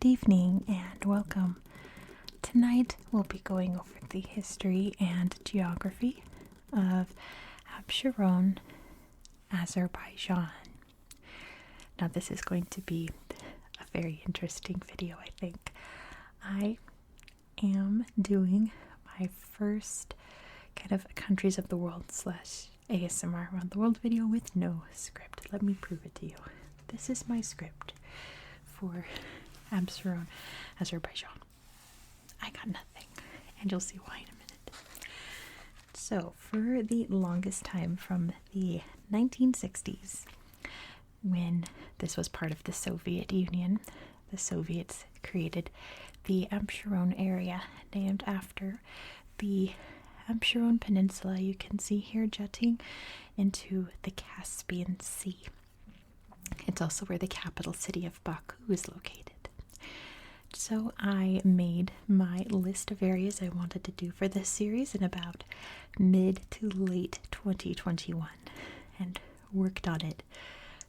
Good evening and welcome. Tonight we'll be going over the history and geography of Absheron, Azerbaijan. Now this is going to be a very interesting video, I think. I am doing my first kind of countries of the world / ASMR around the world video with no script. Let me prove it to you. This is my script for Absheron, Azerbaijan. I got nothing, and you'll see why in a minute. So, for the longest time, from the 1960s, when this was part of the Soviet Union, the Soviets created the Absheron area, named after the Absheron Peninsula you can see here jutting into the Caspian Sea. It's also where the capital city of Baku is located. So I made my list of areas I wanted to do for this series in about mid to late 2021 and worked on it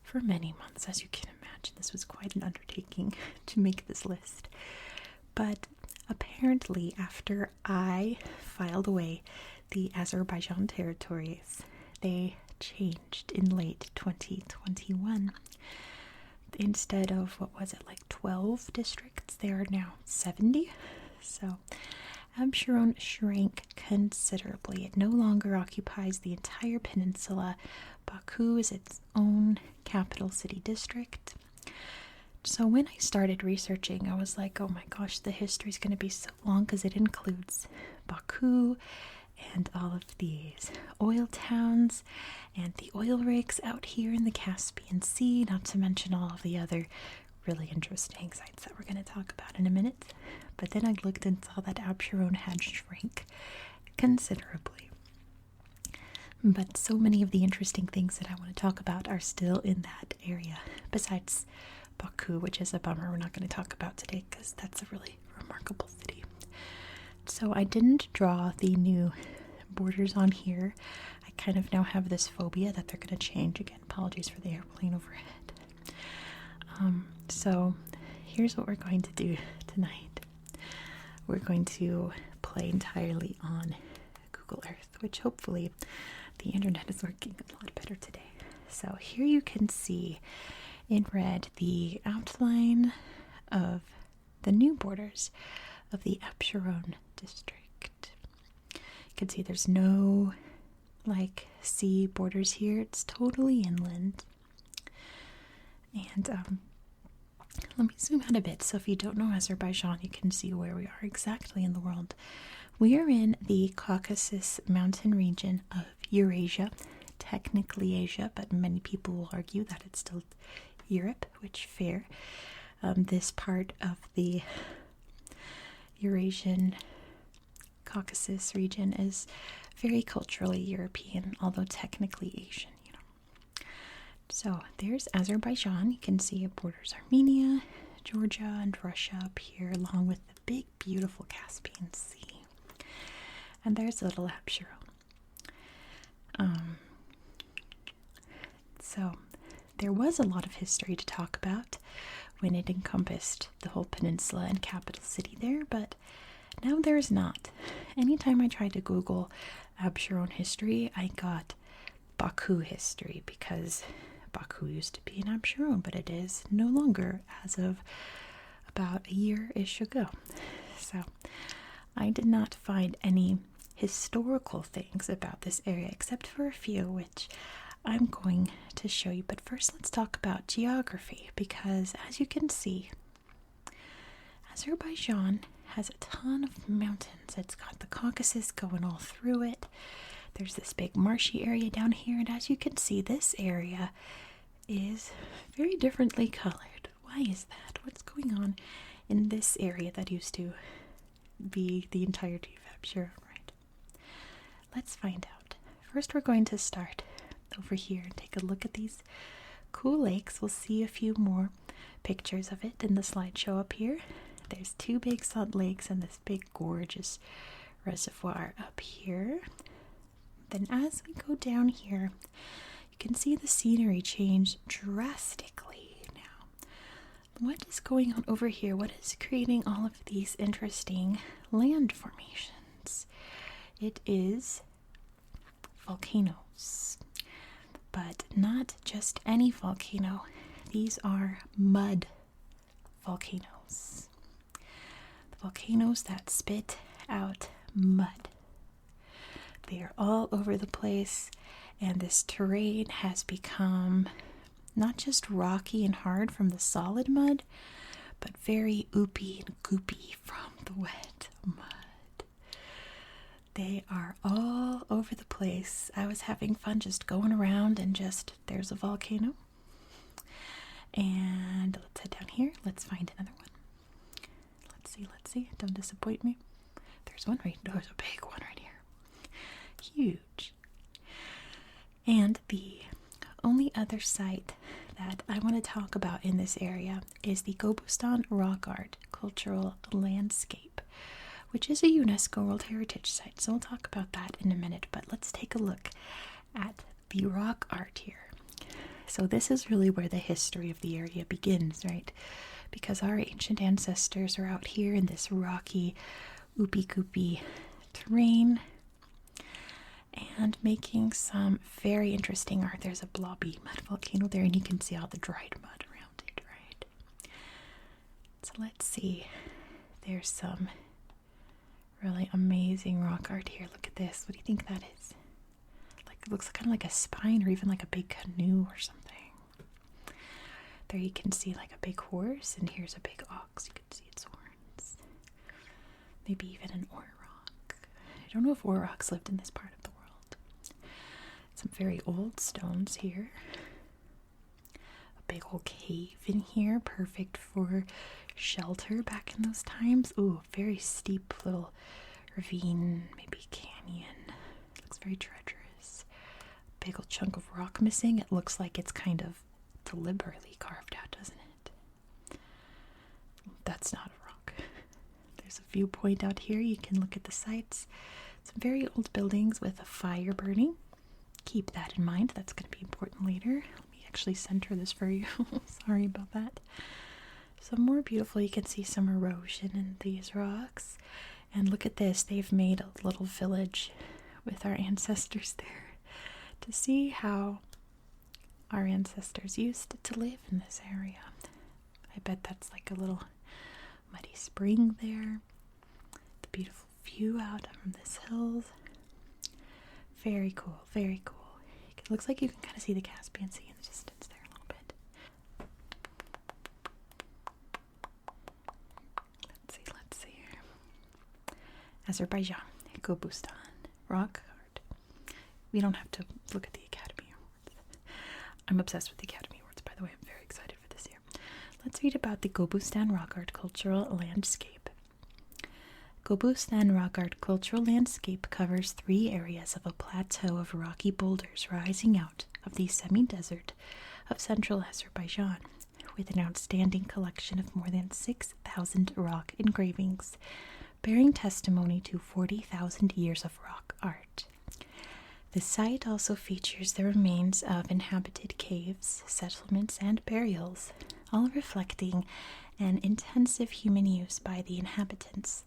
for many months. As you can imagine, this was quite an undertaking to make this list. But apparently, after I filed away the Azerbaijan territories, they changed in late 2021. Instead of, 12 districts, there are now 70. So Absheron shrank considerably. It no longer occupies the entire peninsula. Baku is its own capital city district. So when I started researching, I was like, oh my gosh, the history is going to be so long because it includes Baku and all of these oil towns and the oil rigs out here in the Caspian Sea, not to mention all of the other really interesting sites that we're going to talk about in a minute. But then I looked and saw that Absheron had shrank considerably. But so many of the interesting things that I want to talk about are still in that area, besides Baku, which is a bummer we're not going to talk about today because that's a really remarkable city. So I didn't draw the new borders on here. I kind of now have this phobia that they're going to change again. Apologies for the airplane overhead. So here's what we're going to do tonight. We're going to play entirely on Google Earth, which hopefully the internet is working a lot better today. So here you can see in red the outline of the new borders of the Absheron district. You can see there's no sea borders here. It's totally inland. And let me zoom out a bit so if you don't know Azerbaijan, you can see where we are exactly in the world. We are in the Caucasus mountain region of Eurasia, technically Asia, but many people will argue that it's still Europe, which fair. This part of the Eurasian Caucasus region is very culturally European, although technically Asian, So there's Azerbaijan. You can see it borders Armenia, Georgia, and Russia up here, along with the big, beautiful Caspian Sea. And there's little Absheron. So there was a lot of history to talk about when it encompassed the whole peninsula and capital city there, but now there's not. Anytime I tried to Google Absheron history, I got Baku history because Baku used to be in Absheron, but it is no longer as of about a year-ish ago. So I did not find any historical things about this area except for a few, which I'm going to show you. But first, let's talk about geography, because as you can see, Azerbaijan has a ton of mountains. It's got the Caucasus going all through it. There's this big marshy area down here, and as you can see, this area is very differently colored. Why is that? What's going on in this area that used to be the entirety of Absheron, right? Let's find out. First, we're going to start over here and take a look at these cool lakes. We'll see a few more pictures of it in the slideshow up here. There's two big salt lakes and this big gorgeous reservoir up here. Then as we go down here, you can see the scenery change drastically now. what is going on over here? What is creating all of these interesting land formations? It is volcanoes, but not just any volcano. These are mud volcanoes. The volcanoes that spit out mud. They are all over the place, and this terrain has become not just rocky and hard from the solid mud, but very oopy and goopy from the wet mud. They are all over the place. I was having fun just going around and there's a volcano. And let's head down here. Let's find another one. Let's see. Don't disappoint me. There's a big one right here. Huge. And the only other site that I want to talk about in this area is the Azerbaijan Rock Art cultural landscape, which is a UNESCO World Heritage Site. So we'll talk about that in a minute, but let's take a look at the rock art here. So this is really where the history of the area begins, right? Because our ancient ancestors are out here in this rocky, oopy-goopy terrain and making some very interesting art. There's a blobby mud volcano there, and you can see all the dried mud around it, right? So let's see. There's some really amazing rock art here. Look at this. What do you think that is? Like, it looks kind of like a spine or even like a big canoe or something. There you can see like a big horse, and here's a big ox. You can see its horns. Maybe even an auroch. I don't know if aurochs lived in this part of the world. Some very old stones here. A big old cave in here, perfect for shelter back in those times. Ooh, very steep little ravine, maybe canyon. Looks very treacherous. Big old chunk of rock missing. It looks like it's kind of deliberately carved out, doesn't it? That's not a rock. There's a viewpoint out here. You can look at the sights. Some very old buildings with a fire burning. Keep that in mind. That's going to be important later. Let me actually center this for you. Sorry about that. Some more beautiful. You can see some erosion in these rocks. And look at this. They've made a little village with our ancestors there to see how our ancestors used to live in this area. I bet that's like a little muddy spring there. The beautiful view out from this hills. Very cool, very cool. It looks like you can kind of see the Caspian Sea in the distance there a little bit. Let's see here. Azerbaijan, Azerbaijan Rock Art. We don't have to look at the Academy Awards. I'm obsessed with the Academy Awards, by the way. I'm very excited for this year. Let's read about the Azerbaijan Rock Art cultural landscape. Azerbaijan Rock Art cultural landscape covers 3 areas of a plateau of rocky boulders rising out of the semi-desert of central Azerbaijan, with an outstanding collection of more than 6,000 rock engravings, bearing testimony to 40,000 years of rock art. The site also features the remains of inhabited caves, settlements, and burials, all reflecting an intensive human use by the inhabitants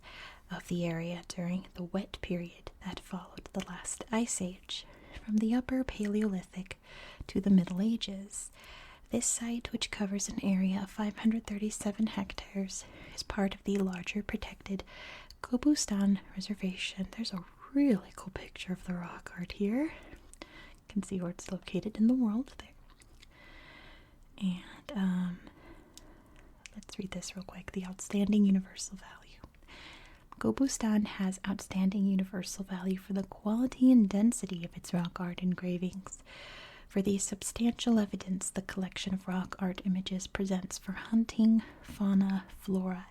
of the area during the wet period that followed the last ice age, from the Upper Paleolithic to the Middle Ages. This site, which covers an area of 537 hectares, is part of the larger protected Azerbaijan Reservation. There's a really cool picture of the rock art here. You can see where it's located in the world there. And let's read this real quick. The outstanding universal value. Azerbaijan has outstanding universal value for the quality and density of its rock art engravings. For the substantial evidence the collection of rock art images presents for hunting, fauna, flora,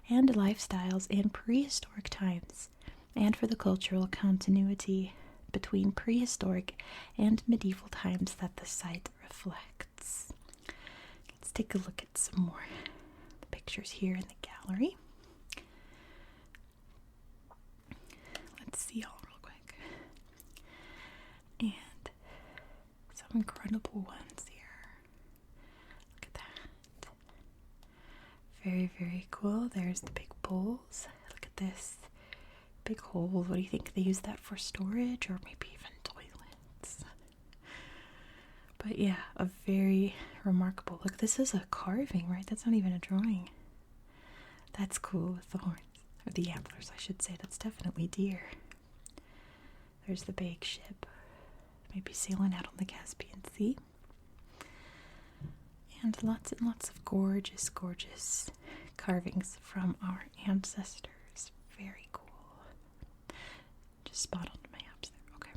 and lifestyles in prehistoric times, and for the cultural continuity between prehistoric and medieval times that the site reflects. Let's take a look at some more pictures here in the gallery. Let's see all real quick. And some incredible ones here. Look at that. Very, very cool. There's the big bowls. Look at this. Big holes. What do you think? They use that for storage or maybe even toilets? But yeah, a very remarkable. Look, this is a carving, right? That's not even a drawing. That's cool with the horns. Or the antlers, I should say. That's definitely deer. There's the big ship. Maybe sailing out on the Caspian Sea. And lots of gorgeous, gorgeous carvings from our ancestors. Very cool. Just spot on my apps there. Okay.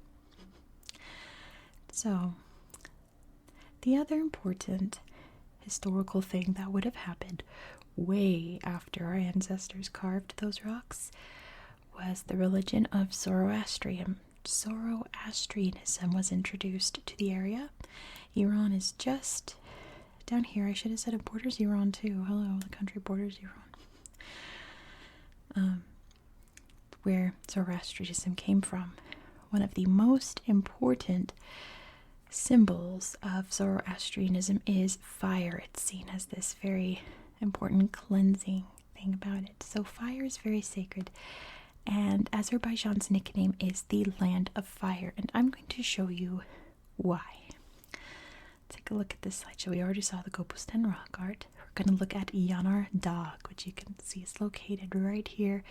So, the other important historical thing that would have happened way after our ancestors carved those rocks was the religion of Zoroastrianism. Zoroastrianism was introduced to the area. Iran is just down here. I should have said it borders Iran too. Hello, the country borders Iran. Where Zoroastrianism came from. One of the most important symbols of Zoroastrianism is fire. It's seen as this very important cleansing thing about it. So fire is very sacred. And Azerbaijan's nickname is the Land of Fire. And I'm going to show you why. Take a look at this slideshow. We already saw the Gopustan Rock Art. We're going to look at Yanar Dagh, which you can see is located right here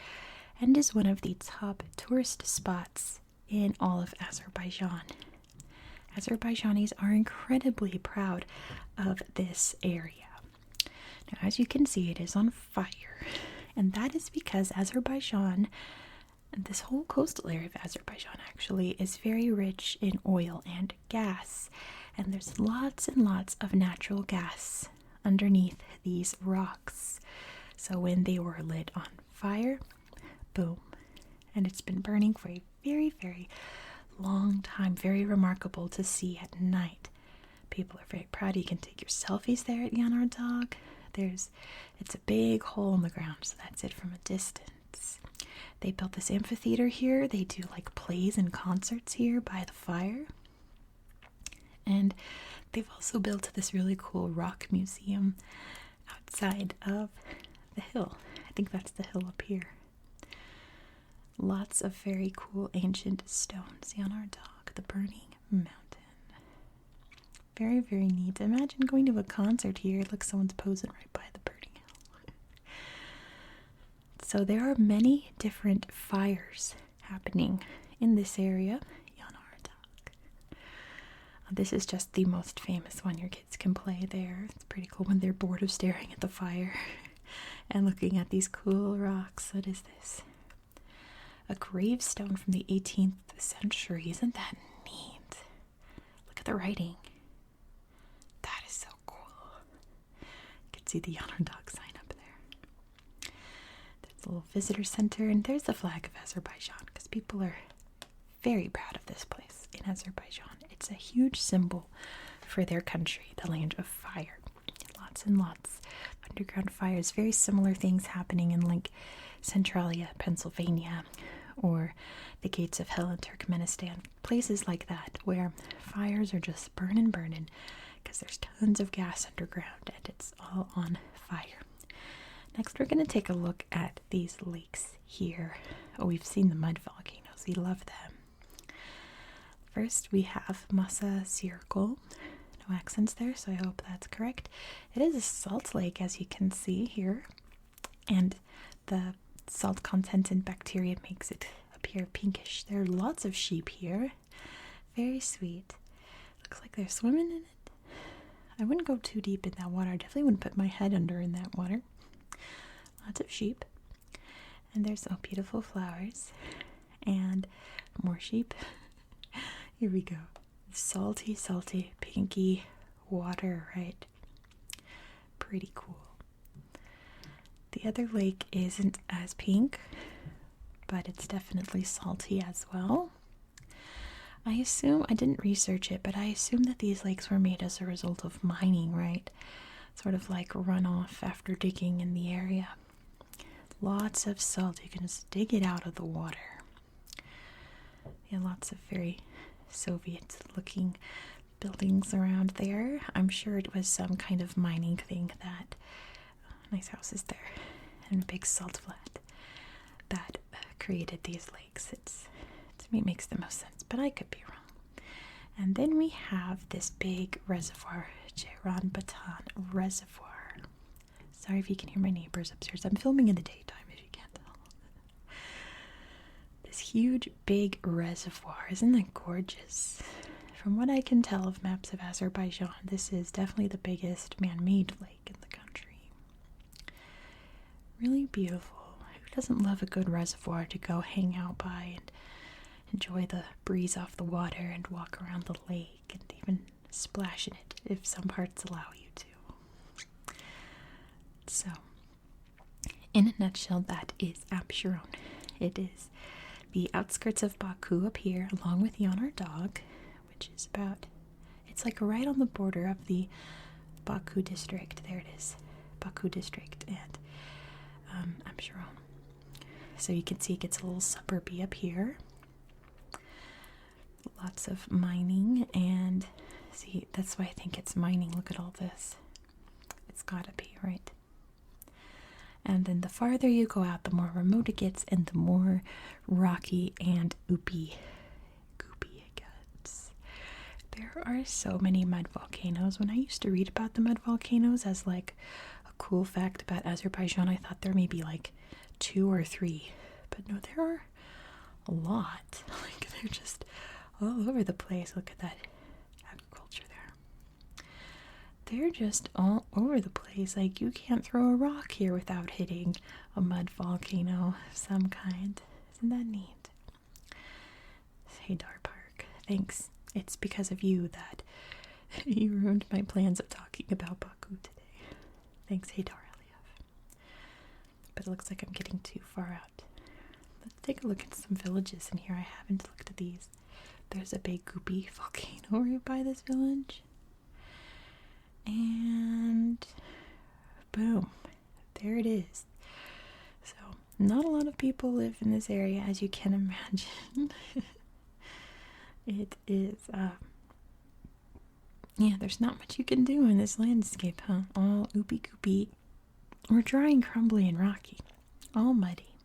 and is one of the top tourist spots in all of Azerbaijan. Azerbaijanis are incredibly proud of this area. Now, as you can see, it is on fire. And that is because Azerbaijan, this whole coastal area of Azerbaijan actually, is very rich in oil and gas. And there's lots and lots of natural gas underneath these rocks. So when they were lit on fire, boom. And it's been burning for a very, very long time. Very remarkable to see at night. People are very proud. You can take your selfies there at Yanar Dagh. It's a big hole in the ground, so that's it from a distance. They built this amphitheater here. They do like plays and concerts here by the fire. And they've also built this really cool rock museum outside of the hill. I think that's the hill up here. Lots of very cool ancient stones. Yanar Dagh, the burning mountain. Very, very neat. Imagine going to a concert here. Look, someone's posing right by the burning hill. So there are many different fires happening in this area. Yanar Dagh. This is just the most famous one. Your kids can play there. It's pretty cool when they're bored of staring at the fire and looking at these cool rocks. What is this? A gravestone from the 18th century. Isn't that neat? Look at the writing. That is so cool. You can see the Yanar Dagh sign up there. There's a little visitor center, and there's the flag of Azerbaijan, because people are very proud of this place in Azerbaijan. It's a huge symbol for their country, the Land of Fire. Lots and lots of underground fires. Very similar things happening in like Centralia, Pennsylvania, or the Gates of Hell in Turkmenistan. Places like that where fires are just burning because there's tons of gas underground and it's all on fire. Next, we're going to take a look at these lakes here. Oh, we've seen the mud volcanoes. We love them. First, we have Masa Circle. No accents there, so I hope that's correct. It is a salt lake, as you can see here. And the salt content in bacteria makes it appear pinkish. There are lots of sheep here. Very sweet. Looks like they're swimming in it. I wouldn't go too deep in that water. I definitely wouldn't put my head under in that water. Lots of sheep. And there's beautiful flowers. And more sheep. Here we go. Salty, salty, pinky water, right? Pretty cool. The other lake isn't as pink, but it's definitely salty as well. I assume, I didn't research it, but I assume that these lakes were made as a result of mining, right? Sort of like runoff after digging in the area. Lots of salt. You can just dig it out of the water. Yeah, lots of very Soviet-looking buildings around there. I'm sure it was some kind of mining thing that nice houses there, and a big salt flat that created these lakes. To me, it makes the most sense, but I could be wrong. And then we have this big reservoir, Jeran Batan Reservoir. Sorry if you can hear my neighbors upstairs. I'm filming in the daytime, if you can't tell. This huge, big reservoir. Isn't that gorgeous? From what I can tell of maps of Azerbaijan, this is definitely the biggest man-made lake in the country. Really beautiful. Who doesn't love a good reservoir to go hang out by and enjoy the breeze off the water and walk around the lake and even splash in it if some parts allow you to? So, in a nutshell, that is Absheron. It is the outskirts of Baku up here, along with Yanar Dog, which is it's like right on the border of the Baku district. There it is, Baku district, and Absheron. So you can see it gets a little suburby up here. Lots of mining, and see, that's why I think it's mining. Look at all this. It's gotta be, right? And then the farther you go out, the more remote it gets, and the more rocky and goopy it gets. There are so many mud volcanoes. When I used to read about the mud volcanoes as like a cool fact about Azerbaijan, I thought there may be like 2 or 3. But no, there are a lot. Like, they're just all over the place. Look at that agriculture there. They're just all over the place. Like, you can't throw a rock here without hitting a mud volcano of some kind. Isn't that neat? Haydar Park. Thanks. It's because of you that you ruined my plans of talking about Baku today. Thanks, Haydar Aliyev. But it looks like I'm getting too far out. Let's take a look at some villages in here. I haven't looked at these. There's a big goopy volcano right by this village. And boom, there it is. So, not a lot of people live in this area, as you can imagine. It is, yeah, there's not much you can do in this landscape, huh? All oopy goopy, or dry and crumbly and rocky. All muddy.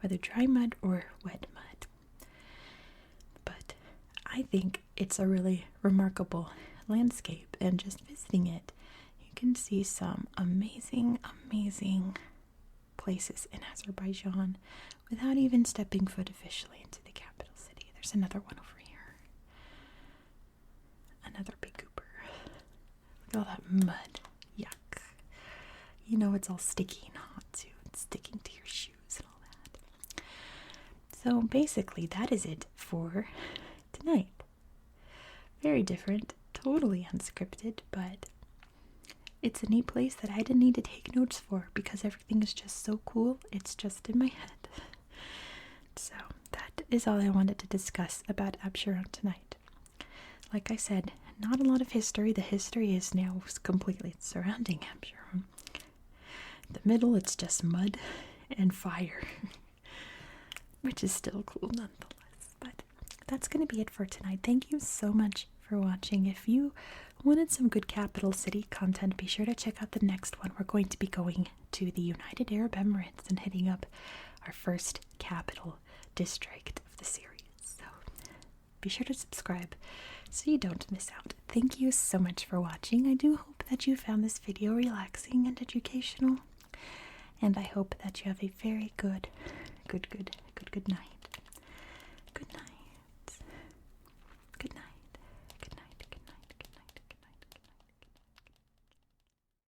Whether dry mud or wet mud. But I think it's a really remarkable landscape, and just visiting it, you can see some amazing places in Azerbaijan without even stepping foot officially into the capital city. There's another one over here. Another big gooper. Look at all that mud. Yuck. You know it's all sticky and hot too. It's sticking to your shoes and all that. So basically that is it for tonight. Very different, totally unscripted, but it's a neat place that I didn't need to take notes for because everything is just so cool. It's just in my head. So that is all I wanted to discuss about Absheron tonight. Like I said, not a lot of history. The history is now completely surrounding Absheron. The middle, it's just mud and fire, which is still cool nonetheless. But that's going to be it for tonight. Thank you so much for watching. If you wanted some good capital city content, be sure to check out the next one. We're going to be going to the United Arab Emirates and hitting up our first capital district of the series. So be sure to subscribe so you don't miss out. Thank you so much for watching. I do hope that you found this video relaxing and educational, and I hope that you have a very good night. Good night.